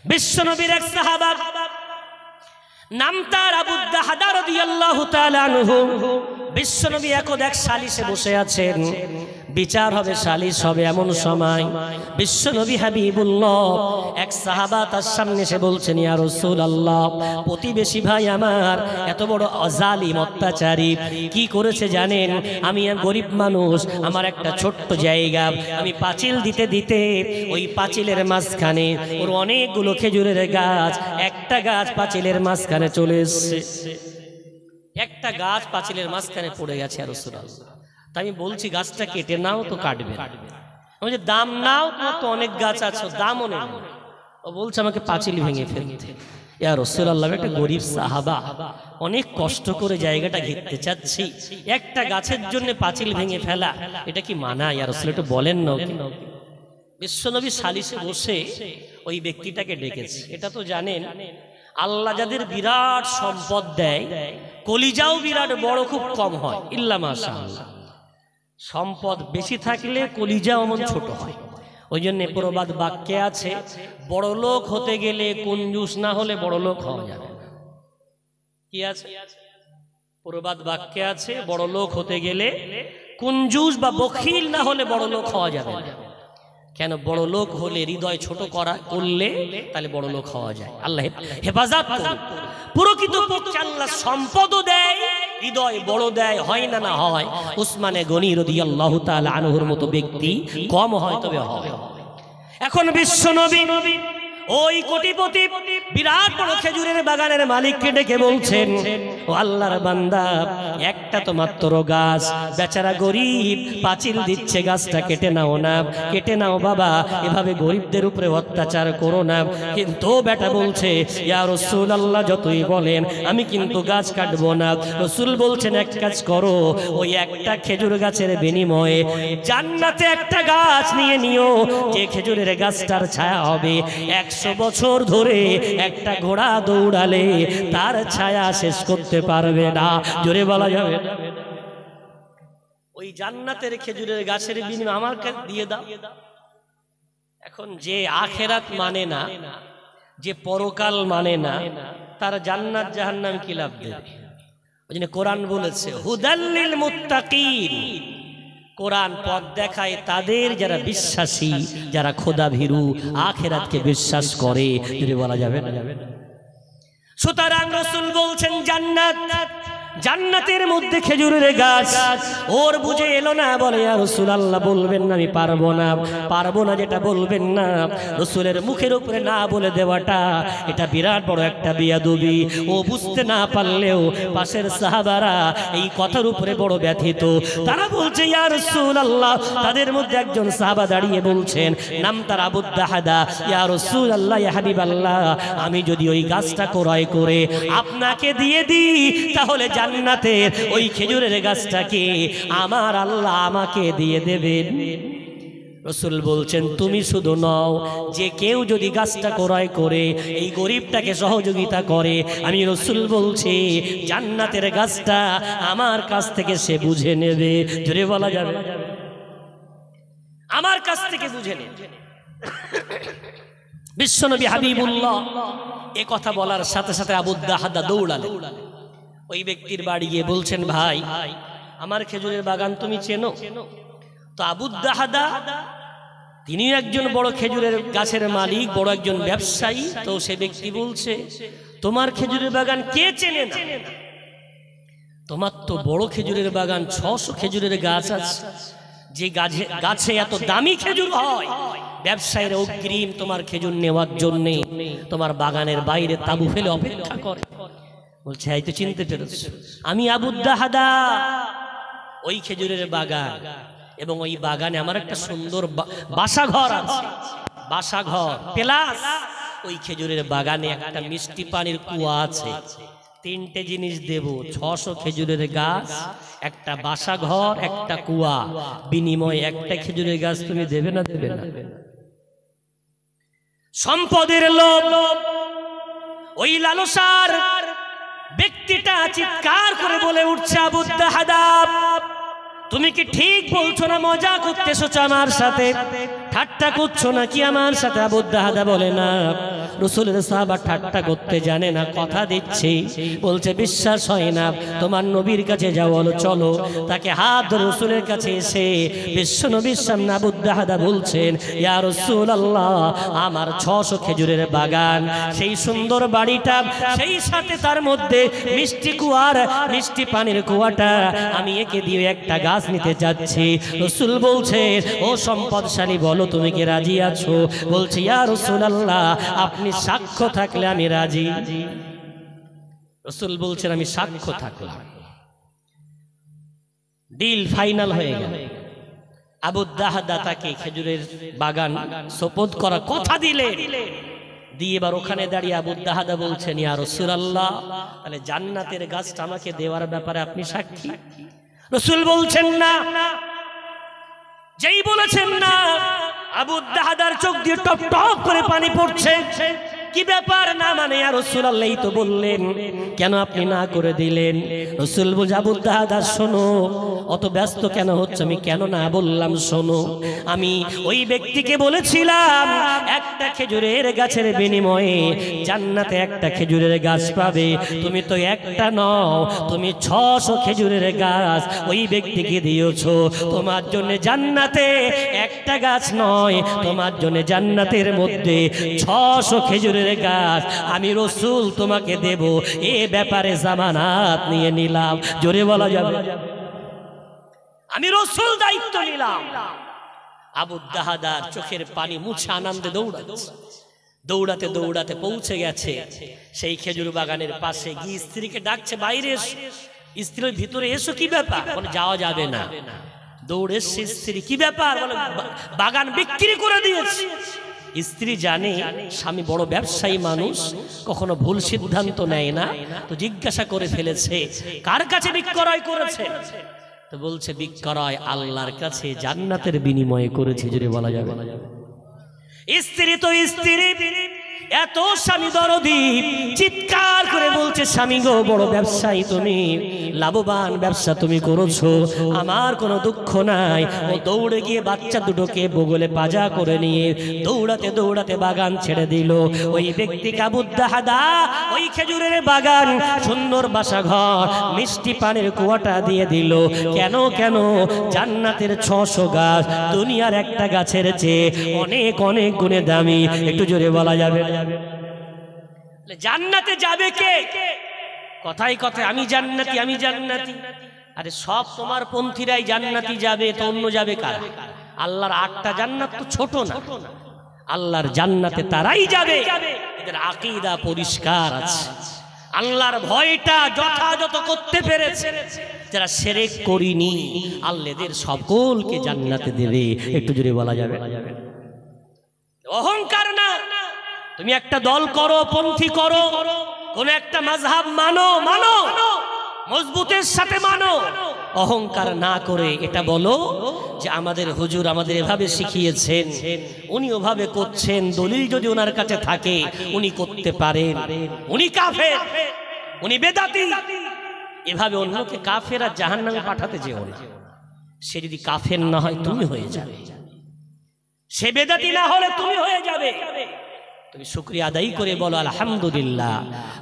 বিশ্বনবীর এক সাহাবা নাম তার আবু দাহদা রাদিয়াল্লাহু তাআলা আনহু। বিশ্বনবী একদ এক সালিশে বসে আছেন, বিচার হবে, সালিশ হবে। এমন সময় বিশ্বনবী হাবিবুল্লাহ এক সাহাবা তার সামনে এসে বলছেন, ইয়া রাসূলুল্লাহ, প্রতিবেশী ভাই আমার এত বড় জালিম অত্যাচারী, কি করেছে জানেন? আমি গরিব মানুষ, আমার একটা ছোট্ট জায়গা, আমি পাঁচিল দিতে দিতে ওই পাঁচিলের মাঝখানে ওর অনেকগুলো খেজুরের গাছ, একটা গাছ পাঁচিলের মাঝখানে চলে এসেছে, একটা গাছ পাঁচিলের মাঝখানে পড়ে গেছে। আর রাসূলুল্লাহ, তাই আমি বলছি গাছটা কেটে নাও, তো কাটবে। আমি যে দাম নাও, তোমার তো অনেক গাছ আছে, দামও নেই। ও বলছে আমাকে পাঁচিল ভেঙে ফেলতে। ইয়া রাসূলুল্লাহ, একটা গরিব সাহাবা, অনেক কষ্ট করে জায়গাটা ঘিরতে চাচ্ছি, একটা গাছের জন্য পাঁচিল ভেঙে ফেলা, এটা কি মানায়? ইয়া রাসূলুল্লাহ, একটু বলেন না। বিশ্বনবী সালিশে বসে ওই ব্যক্তিটাকে ডেকেছে। এটা তো জানেন, আল্লাহ যাদের বিরাট সম্পদ দেয়, কলিজাও বিরাট বড়, খুব কম হয়, ইল্লা মাশাআল্লাহ। সম্পদ বেশি থাকলে কলিজাও এমন ছোট হয়। ওই জন্য প্রবাদ বাক্যে আছে, বড় লোক হতে গেলে কঞ্জুস না হলে বড় লোক হওয়া যাবে না। কি আছে? প্রবাদ বাক্যে আছে, বড় লোক হতে গেলে কঞ্জুস বা বখিল না হলে বড় লোক হওয়া যাবে না। কেন? বড় লোক হলে হৃদয় ছোট করলে তাহলে বড় লোক হওয়া যায়। আল্লাহ হেফাজত করুন। প্রকৃত পক্ষে আল্লাহ সম্পদও দেয়, হৃদয় বড় দেয়, হয় না না হয়। উসমানে গনি রাদিয়াল্লাহু তাআলা আনহুর মতো ব্যক্তি কম হয়, তবে হয়। এখন বিশ্বনবী ওই কোটিপতি বিরাট বড় খেজুরের বাগানের মালিককে ডেকে বলছেন, ও আল্লাহর বান্দা, একটা তো মাত্র গাছ, বেচারা গরিব, পাঁচিল দিচ্ছে, গাছটা কেটে নাও না, কেটে নাও বাবা, এভাবে গরিবদের উপরে অত্যাচার করো না। কিন্তু বেটা বলছে, ইয়া রাসূলুল্লাহ, যতই বলেন আমি কিন্তু গাছ কাটবো না। রাসূল বলছেন, এক কাজ করো, ওই একটা খেজুর গাছের বিনিময়ে জান্নাতে একটা গাছ নিয়ে নিও, যে খেজুরের গাছটার ছায়া হবে 100 বছর ধরে একটা ঘোড়া দৌড়ালে তার ছায়া শেষ করতে পারবে না। জোরে বলা যাবে না? ওই জান্নাতের খেজুরের গাছের বিনিময়ে আমাকে দিয়ে দাও। এখন যে আখেরাত মানে না, যে পরকাল মানে না, তার জান্নাত জাহান্নাম কি লাভ দেবে? ওই জন্য কোরআন বলেছে, হুদাল্লিল মুত্তাকিন। কোরআন পথ দেখায় তাদের যারা বিশ্বাসী, যারা খোদা ভীরু, আখেরাতকে বিশ্বাস করে। যদি বলা যাবে না? সুতরাং রাসূল বলছেন, জান্নাতের মধ্যে খেজুরের গাছ। ওর বুঝে এলো না, বলে ইয়া রাসূলুল্লাহ, বলবেন না আমি পারবো না, যেটা বলবেন না। রাসূলের মুখের উপরে না বলে দেওয়াটা, এটা বিরাট বড় একটা বেয়াদবি। ও বুঝতে না পারলেও পাশের সাহাবারা এই কথার উপরে বড় ব্যথিত। তারা বলছে, ইয়া রাসূলুল্লাহ, তাদের মধ্যে একজন সাহাবা দাঁড়িয়ে বলছেন, নাম তার আবু দাহদা, ইয়া রাসূলুল্লাহ, ইয়া হাবিবাল্লাহ, আমি যদি ওই গাছটা ক্রয় করে আপনাকে দিয়ে দিই, তাহলে জান্নাতের ওই খেজুরের গাছটাকে আমার আল্লাহ আমাকে দিয়ে দেবেন। রাসূল বলছেন, তুমি শুধু নও, যে কেউ যদি গাছটা ক্রয় করে এই গরিবটাকে সহযোগিতা করে, আমি রাসূল বলছি জান্নাতের গাছটা আমার কাছ থেকে সে বুঝে নেবে। জোরে বলা যাবে? আমার কাছ থেকে বুঝে নেবে। বিশ্বনবী হাবিবুল্লাহ এ কথা বলার সাথে সাথে আবু দাহদা দৌড়ালেন। ওই ব্যক্তির বাড়ি গিয়ে বলছেন, ভাই, আমার খেজুরের বাগান তুমি চেনো? তো আবু দাহদা তিনি একজন বড় খেজুরের গাছের মালিক, বড় একজন ব্যবসায়ী। তো সে ব্যক্তি বলছে, তোমার খেজুরের বাগান কে চেনে না? তোমার তো বড় খেজুরের বাগান, 600 খেজুরের গাছ আছে, যে গাছে এত দামি খেজুর হয়, ব্যবসায়ীরা অগ্রিম তোমার খেজুর নেওয়ার জন্য তোমার বাগানের বাইরে তাঁবু ফেলে অপেক্ষা করে। বলছে, এই তো চিনতে পেরেছ, আমি আবু দাহদা। ওই খেজুরের বাগান এবং ওই বাগানে আমার একটা সুন্দর বাসাঘর আছে, বাসাঘর প্লাস ওই খেজুরের বাগানে একটা মিষ্টি পানির কুয়া আছে। 3টে জিনিস দেব, 600 খেজুরের গাছ, একটা বাসাঘর, একটা কুয়া, বিনিময়ে একটা খেজুরের গাছ তুমি দেবে না? দেবে না? সম্পদের লোভ, ওই লালসার ব্যক্তিটা চিৎকার করে বলে উঠছে, আবু দাহদা, তুমি কি ঠিক বলছো না মজা করতেছো আমার সাথে? ঠাট্টা করছো নাকি আমার সাথে? আবু দাহাদা বলে না, রাসূলের সাহাবা ঠাট্টা করতে জানে না, কথা দিচ্ছি। বলছে বিশ্বাস হয় না, তোমার নবীর কাছে যাও, বলো চলো। তাকে হাত ধরে রাসূলের কাছে এসে বিশ্ব নবীর সামনে আবু দাহাদা বলছেন, ইয়া রাসূলুল্লাহ, আমার 600 খেজুরের বাগান, সেই সুন্দর বাড়িটা, সেই সাথে তার মধ্যে মিষ্টি কুয়ার মিষ্টি পানির কুয়াটা, আমি একে দিয়ে একটা গাছ নিতে যাচ্ছি। রাসূল বলছে, ও সম্পদশালী, বলো তুমি কি রাজি আছো? বলছে, ইয়া রাসূলুল্লাহ, আপনি সাক্ষ্য থাকলে আমি রাজি। রাসূল বলছেন, আমি সাক্ষ্য থাকলাম। ডিল ফাইনাল হয়ে গেল। আবু দাহাদা তাকে খেজুরের বাগান সোপদ করা কথা দিলে দিয়ে এবার ওখানে দাঁড়িয়ে আবু দাহাদা বলছেন, ইয়া রাসূলুল্লাহ, তাহলে জান্নাতের গাছটা আমাকে দেওয়ার ব্যাপারে আপনি সাক্ষী? রাসূল বলছেন না। যেই বলেছেন না, আবু দাহাদার চোখ দিয়ে টপ টপ করে পানি পড়ছে। কি ব্যাপার? না মানে, ইয়া রাসূলুল্লাহ, এই তো বললেন, কেন আপনি না করে দিলেন? রাসূল বলছে, আবু দাহাদা শোনো, অত ব্যস্ত কেন হচ্ছে? আমি কেন না বললাম, শোনো, আমি ওই ব্যক্তিকে বলেছিলাম একটা খেজুরের গাছের বিনিময়ে জান্নাতে একটা খেজুরের গাছ পাবে। তুমি তো একটা নও, তুমি 600 খেজুরের গাছ ওই ব্যক্তিকে দিয়েছো। তোমার জন্য জান্নাতে একটা গাছ নয়, তোমার জন্য জান্নাতের মধ্যে 600 খেজুরের গাছ আমি রাসূল তোমাকে দেব। এ ব্যাপারে জামানত নিয়ে নিলাম। জোরে বলা যাবে, আমি রাসূল দায়িত্ব নিলাম। আবু দাহাদার চোখের পানি মুছে আনন্দে দৌড়াতে দৌড়াতে পৌঁছে গেছে সেই খেজুর বাগানের পাশে গিয়ে স্ত্রীকে ডাকছে, বাইরে এসো। স্ত্রীর ভিতরে এসো। কি ব্যাপার? বলে, যাওয়া যাবে না। দৌড়ে এসে স্ত্রী, কি ব্যাপার? বলে, বাগান বিক্রি করে দিয়েছে। স্ত্রী জানে স্বামী বড় ব্যবসায়ী মানুষ, কখনো ভুল সিদ্ধান্ত নেয় না, তো জিজ্ঞাসা করে ফেলেছে, কার কাছে বিক্রয় করেছে? তো বলছে, বিক্রয় আল্লাহর কাছে জান্নাতের বিনিময়ে করেছে। জোরে বলা যাবে। স্ত্রী তো স্ত্রী, এত স্বামী দরদি, চিৎকার করে বলছে, স্বামী গো, বড় ব্যবসায়ী তুমি, লাভবান ব্যবসা তুমি করেছো, আমার কোনো দুঃখ নাই। ও দৌড়ে গিয়ে বাচ্চা দুটোকে বগলে পাজা করে নিয়ে দৌড়াতে দৌড়াতে বাগান ছেড়ে দিল। ওই ব্যক্তিকে আবু দাহাদা ওই খেজুরের বাগান, সুন্দর বাসা ঘর, মিষ্টি পানির কুয়াটা দিয়ে দিল। কেন? কেন? জান্নাতের 600 গাছ দুনিয়ার একটা গাছের চেয়ে অনেক অনেক গুণে দামি। একটু জোরে বলা যাবে। জান্নাতে যাবে কে? কথাই কথায় আমি জান্নাতি, আমি জান্নাতি। আরে সব তোমার পন্থীরাই জান্নাতি যাবে, তো অন্য যাবে কারা? আল্লাহর 8টা জান্নাত তো ছোট না, আল্লাহর জান্নাতে তারাই যাবে এদের আকীদা পরিষ্কার আছে, আল্লাহর ভয়টা যথাযথ করতে পেরেছে। যারা শিরক করেনি, আল্লাহ এদের সকলকে জান্নাতে দেবে। একটু জোরে বলা যাবে। অহংকার না, তুমি একটা দল করো, পন্থী করো, কোন একটা মাযহাব মানো, মজবুতের সাথে মানো, অহংকার না করে এটা বলো যে আমাদের হুজুর আমাদের এভাবে শিখিয়েছেন, উনি ওভাবে করছেন, দলিল যদি ওনার কাছে থাকে উনি করতে পারেন, উনি কাফের, উনি বেদাতি। এভাবে অন্যকে কাফের আর জাহান্নামে পাঠাতে যেও না। সে যদি কাফের না হয় তুমি হয়ে যাবে, সে বেদাতি না হলে তুমি হয়ে যাবে। তুমি শুকরিয়া আদায় করে বলো আলহামদুলিল্লাহ,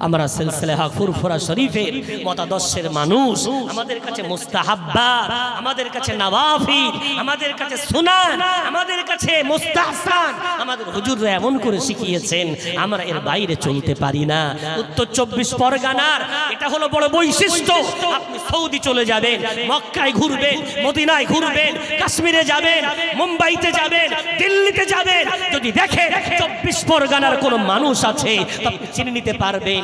আমরা সিলসিলা ফুরফুরা শরীফের মতাদর্শের মানুষ, আমাদের কাছে মুস্তাহাব্বাত, আমাদের কাছে নওয়াফিল, আমাদের কাছে সুনান, আমাদের কাছে মুস্তাহসান আমাদের হুজুররা এমন করে শিখিয়েছেন, আমরা এর বাইরে চলতে পারি না। উত্তর 24 পরগনার এটা হলো বড় বৈশিষ্ট্য। আপনি সৌদি চলে যাবেন, মক্কায় ঘুরবেন, মদিনায় ঘুরবেন, কাশ্মীরে যাবেন, মুম্বাইতে যাবেন, দিল্লিতে যাবেন, যদি দেখেন 24 পরগনা কোন মানুষ আছে আপনি চিনে নিতে পারবেন।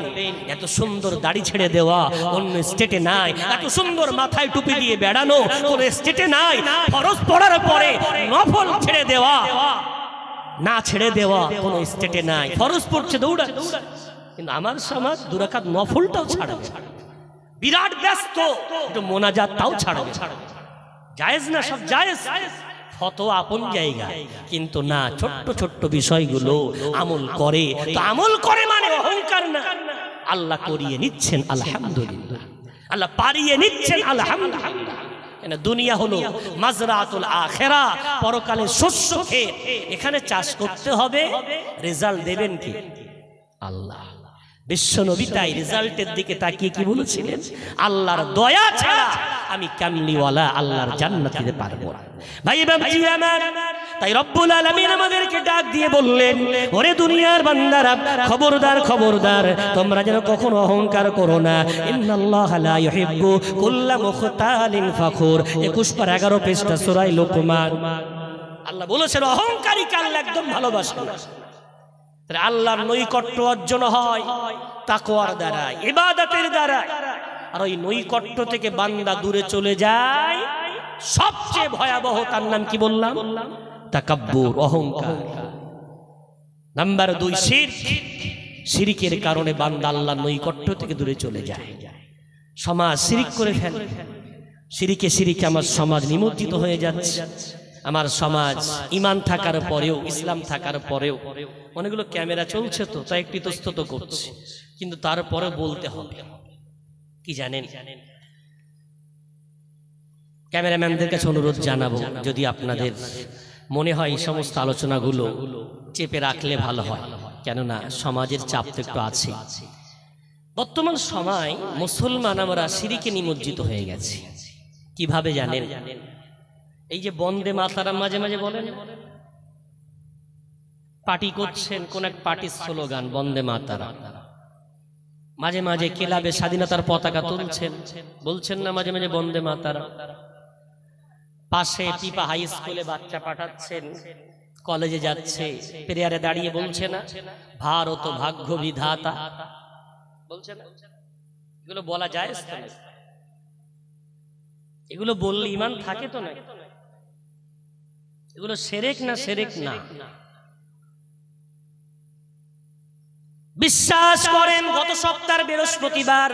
এত সুন্দর দাড়ি ছেড়ে দেওয়া অন্য স্টেটে নাই, এত সুন্দর মাথায় টুপি দিয়ে বেড়ানো কোন স্টেটে নাই, ফরজ পড়ার পরে নফল ছেড়ে দেওয়া না ছেড়ে দেওয়া কোন স্টেটে নাই। ফরজ পড়ছে দৌড়া, কিন্তু আমার সমাজ 2 রাকাত নফলটাও ছাড়বে, বিরাট ব্যস্ত, একটু মোনাজাত তাও ছাড়বে। জায়েজ না? সব জায়েজ, ফতোয়া আপন জায়গা, কিন্তু না, ছোট্ট ছোট্ট বিষয়গুলো আমল করে। তো আমল করে মানে অহংকার না, আল্লাহ করিয়ে নিচ্ছেন আলহামদুলিল্লাহ, আল্লাহ পারিয়ে নিচ্ছেন আলহামদুলিল্লাহ। দুনিয়া হলো মাজরাতুল আখিরা, পরকালে শস্য ক্ষেত। এখানে চাষ করতে হবে, রেজাল্ট দেবেন কি? আল্লাহ। বিশ্বনবী তাই রেজাল্টের দিকে তাকিয়ে কি বলেছিলেন? আল্লাহর দয়া ছাড়া আমি কামলিওয়ালা আল্লাহর জান্নাত দিতে পারবো না। ভাই বাবাজি আমার, তাই রব্বুল আলামিন আমাদেরকে ডাক দিয়ে বললেন, ওরে দুনিয়ার বান্দারা, খবরদার খবরদার, তোমরা যেন কখনো অহংকার করো না। ইন্নাল্লাহা লা ইউহিব্বু কুল্লা মুখতালিন ফখুর। 21-11 পৃষ্ঠা সূরা লোকমান। আল্লাহ বলেছেন অহংকারীকে আল্লাহ একদম ভালোবাসেন না। আল্লাহর নৈকট্য অর্জন হয় তাকওয়ার দ্বারা, ইবাদতের দ্বারা। আর ওই নৈকট্য থেকে বান্দা দূরে চলে যায়, সবচেয়ে ভয়াবহ তার নাম কি বললাম? তাকাব্বুর, অহংকার। নাম্বার 2 শিরক। শিরকের কারণে বান্দা আল্লাহর নৈকট্য থেকে দূরে চলে যায়। সমাজ শিরক করে ফেলে, শিরকে শিরকে আমার সমাজ নিমজ্জিত হয়ে যাচ্ছে। আমার সমাজ ঈমান থাকার পরেও, ইসলাম থাকার পরেও অনেকগুলো ক্যামেরা চলছে, তো তাই একটু ইতস্তত করছে, কিন্তু তারপরে বলতে হবে কি জানেন? ক্যামেরাম্যানদের কাছে অনুরোধ জানাবো, যদি আপনাদের মনে হয় এই সমস্ত আলোচনাগুলো চেপে রাখলে ভালো হয়, কেননা সমাজের চাপ তো একটু আছে। বর্তমান সময় মুসলমান আমরা শিরকে নিমজ্জিত হয়ে গেছি। কিভাবে জানেন? এই যে বন্দে মাতারাম মাঝে মাঝে বলেন, পার্টি করছেন, কোন এক পার্টির স্লোগান বন্দে মাতারাম। মাঝে মাঝে ক্লাবে স্বাধীনতার পতাকা তুলছেন, বলছেন না মাঝে মাঝে বন্দে মাতারাম। পাশে পিপা হাই স্কুলে বাচ্চা পাঠাচ্ছেন, কলেজে যাচ্ছে, প্রেয়ারে দাঁড়িয়ে বলছে না ভারত ভাগ্য বিধাতা? বলছে না? এগুলো বলা যায়? এগুলো বললে ঈমান থাকে তো না? এগুলো শিরক না শিরক না? বিশ্বাস করেন, গত সপ্তাহের বৃহস্পতিবার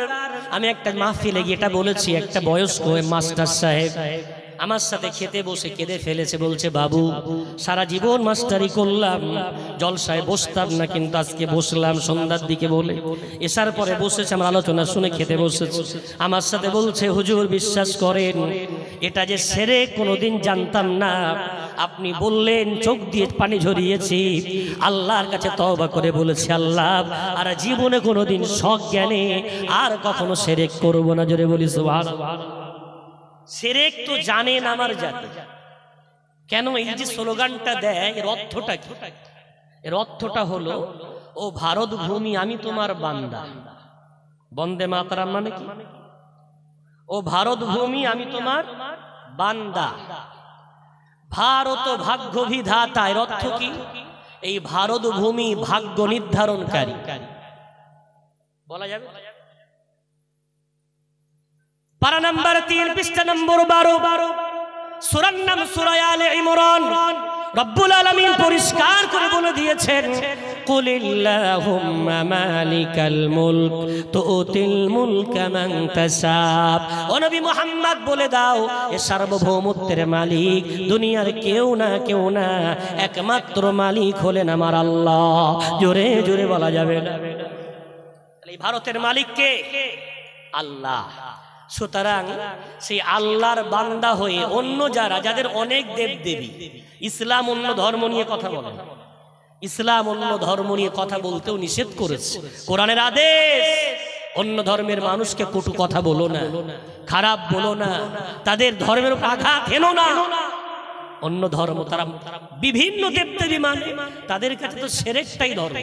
আমি একটা মাহফিলে গিয়ে এটা বলেছি। একটা বয়স্ক মাস্টার সাহেব আমার সাথে খেতে বসে কেঁদে ফেলেছে। বলছে, বাবু সারা জীবন মাস্টারি করলাম, জলসায় বসতাম না, কিন্তু আজকে বসলাম সন্ধ্যার দিকে বলে। এসার পরে বসেছে, আমার আলোচনা শুনে খেতে বসেছে। আমার সাথে বলছে, হুজুর বিশ্বাস করেন এটা যে শিরক কোনোদিন জানতাম না, আপনি বললেন চোখ দিয়ে পানি ঝরিয়েছি। আল্লাহর কাছে তওবা করে বলেছি, আল্লাহ আর জীবনে কোনোদিন সজ্ঞানে আর কখনো শিরক করব না। জোরে বলি সুবহানাল্লাহ। শিরক তো জানেন আমার জাতি। কেন এই যে স্লোগানটা দেয়, এর অর্থটা কি? এর অর্থটা হলো, ও ভারত ভূমি আমি তোমার বান্দা। বন্দে মাতরম মানে কি? ও ভারত ভূমি আমি তোমার বান্দা। ভারত ভাগ্য বিধাতা, এর অর্থ কি? এই ভারত ভূমি ভাগ্য নির্ধারণকারী। বলা যাবে? পারা নাম্বার 3 পৃষ্ঠা নম্বর 12, সূরার নাম সূরা আলে ইমরান। রব্বুল আলামিন পরিষ্কার করে বলে দিয়েছেন, কুলিল্লাহুম্মা মালিকাল মুলক তুতিল মুলকা মান তাশাব। ও নবী মুহাম্মদ বলে দাও, এ সার্বভৌমত্বের মালিক দুনিয়ার কেউ না, একমাত্র মালিক হলেন আমার আল্লাহ। জোরে জোরে বলা যাবে না? এই ভারতের মালিক কে? আল্লাহ। সুতরাং সেই আল্লাহর বান্দা হয়ে অন্য যাদের অনেক দেব দেবী, ইসলাম অন্য ধর্ম নিয়ে কথা বলে, ইসলাম অন্য ধর্ম নিয়ে কথা বলতেও নিষেধ করেছে। কোরআনের আদেশ, অন্য ধর্মের মানুষকে কটু কথা বলো না, খারাপ বলো না, তাদের ধর্মের উপর আঘাত হেনো না। অন্য ধর্ম তারা বিভিন্ন দেবদেবী মানে, তাদের কাছে তো শিরকটাই ধর্ম।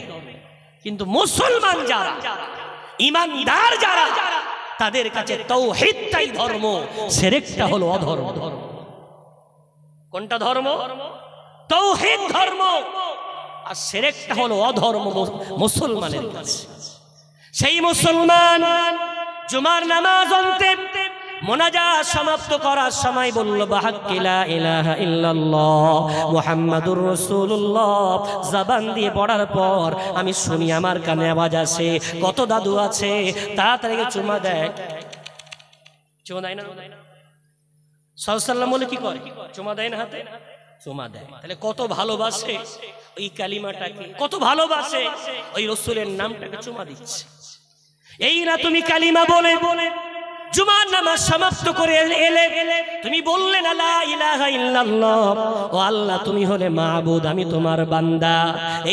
কিন্তু মুসলমান যারা, ঈমানদার যারা, তাদের কাছে তাওহীদটাই ধর্ম, শিরকটা হলো অধর্ম। কোনটা ধর্ম? তাওহীদ ধর্ম, আর শিরকটা হলো অধর্ম মুসলমানের কাছে। সেই মুসলমান জুমার নামাজ অন্তে মোনাজাত সমাপ্ত করার সময় বলল, বাহাক্কি লা ইলাহা ইল্লাল্লাহ মুহাম্মাদুর রাসূলুল্লাহ। জবান দিয়ে পড়ার পর আমি শুনি, আমার কানে আওয়াজ আসে, কত দাদু আছে তাড়াতাড়ি চুমা দেয়। চুমা দেয় না? সাল্লাল্লাহু বলে কি করে? চুমা দেয় না হাতে? চুমা দেয়। তাহলে কত ভালোবাসে ওই কালিমাটাকে, কত ভালোবাসে ওই রাসূলের নামটাকে চুমা দিচ্ছে। এই না তুমি কালিমা বলে জুমার নামাজ সমাপ্ত করে এলে তুমি বললেন লা ইলাহা ইল্লাল্লাহ, ও আল্লাহ তুমি হলে মাবুদ, আমি তোমার বান্দা।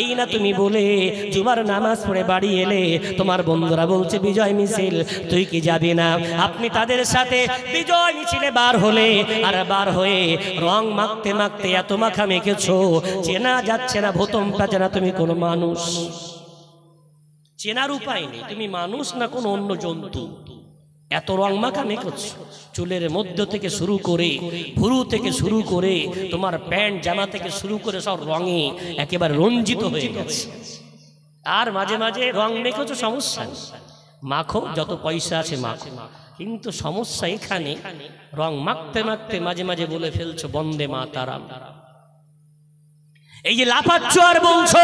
এই না তুমি বলে জুমার নামাজ পড়ে বাড়ি এলে, তোমার বন্ধুরা বলছে বিজয় মিছিল, তুই কি যাবি না? আপনি তাদের সাথে বিজয় মিছিলে বার হলে, আর বার হয়ে রং মাখতে মাখতে এত মাখা মেখেছো চেনা যাচ্ছে না, ভোতমটা চেনা তুমি কোন মানুষ, চেনার উপায় নেই তুমি মানুষ না কোন অন্য জন্তু। এত রং মাখা মেখেছো, চুলের মধ্য থেকে শুরু করে ভুরু থেকে শুরু করে তোমার প্যান্ট জামা থেকে শুরু করে সব রঙে একেবারে রঞ্জিত হয়ে গেছে। আর মাঝে মাঝে রং মেখেছো, সমস্যা নেই, মাখো, যত পয়সা আছে মাখো, কিন্তু সমস্যা এখানে রং মাখতে মাখতে মাঝে মাঝে বলে ফেলছো বন্দে মাতারাম। এই যে লাফাচ্ছ আর বলছো,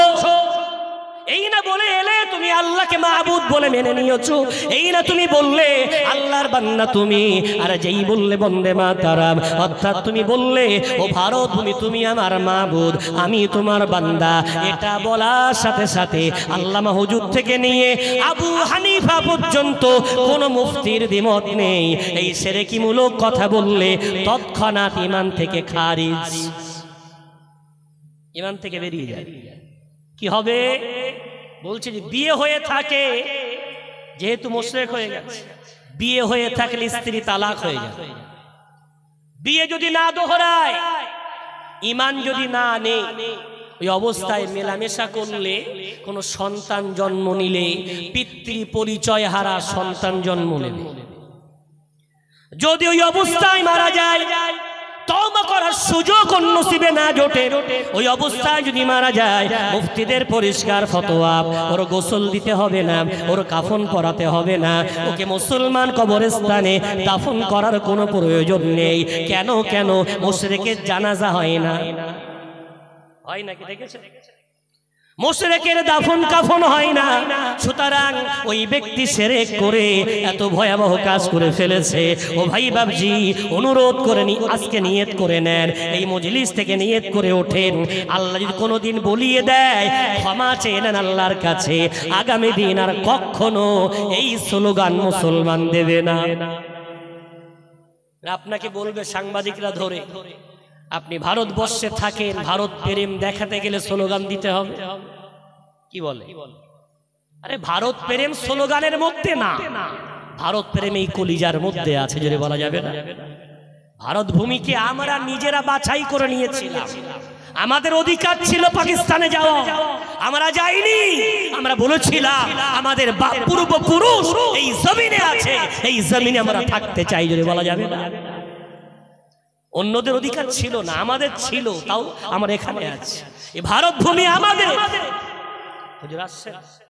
এই না বলে এলে তুমি আল্লাহকে মাবুদ বলে মেনে নিয়েছো, এই না তুমি বললে আল্লাহর বান্দা তুমি, আর যেই বললে বন্দে মাতারাম, অর্থাৎ তুমি বললে ও ভারত ভূমি তুমি আমার মাবুদ, আমি তোমার বান্দা। এটা বলার সাথে সাথে আল্লামা হুজুর থেকে নিয়ে আবু হানিফা পর্যন্ত কোন মুফতির দ্বিমত নেই, এই শিরকিমূলক কথা বললে তৎক্ষণাৎ ঈমান থেকে খারিজ, ঈমান থেকে বেরিয়ে যায়। কি হবে? বলছে যে বিয়ে হয়ে থাকে, যেহেতু মুশরিক হয়ে গেছে, বিয়ে হয়ে থাকলে স্ত্রী তালাক হয়ে যাবে। বিয়ে যদি না দোহরায়, ঈমান যদি না আনে, ওই অবস্থায় মেলামেশা করলে, কোন সন্তান জন্ম নিলে পিতৃ পরিচয় হারা সন্তান জন্ম নেবে। যদি ওই অবস্থায় মারা যায়, তওবা করার সুযোগ নসিবে না জোটে, ওই অবস্থায় যদি মারা যায়, মুফতিদের পরিষ্কার ফতোয়া, ওর গোসল দিতে হবে না, ওর কাফন পরাতে হবে না, ওকে মুসলমান কবরস্থানে দাফন করার কোনো প্রয়োজন নেই। কেন কেন মুশরিকের জানাজা হয় না? হয় নাকি দেখেছেন? মুশরিকের দাফন কাফন হয় না। সুতরাং ওই ব্যক্তি শিরক করে এত ভয়াবহ কাজ করে ফেলেছে। ও ভাই বাবজি, অনুরোধ করে আজকে নিয়ত করে নেন, এই মজলিস থেকে নিয়ত করে ওঠেন, আল্লাহ যদি কোনোদিন বলিয়ে দেয়, ক্ষমা চেয়ে নেন আল্লাহর কাছে, আগামী দিন আর কখনো এই স্লোগান মুসলমান দেবে না। আপনাকে বলবে সাংবাদিকরা ধরে, আপনি ভারতবর্ষে থাকেন, ভারত প্রেম দেখাতে গেলে স্লোগান দিতে হবে। কি বলে? আরে ভারত প্রেম স্লোগানের মধ্যে না, ভারত প্রেম এই কলিজার মধ্যে আছে, যদি বলা যাবে না। ভারত ভূমিকে আমরা নিজেরা বাছাই করে নিয়েছিলাম, আমাদের অধিকার ছিল পাকিস্তানে যাওয়া, আমরা যাইনি। আমরা বলেছিলাম আমাদের পূর্বপুরুষ এই জমিনে আছে, এই জমিনে আমরা থাকতে চাই, যদি বলা যাবে না। অন্যদের অধিকার ছিল না, আমাদের ছিল, তাও আমরা এখানে আছি। এই ভারত ভূমি আমাদের।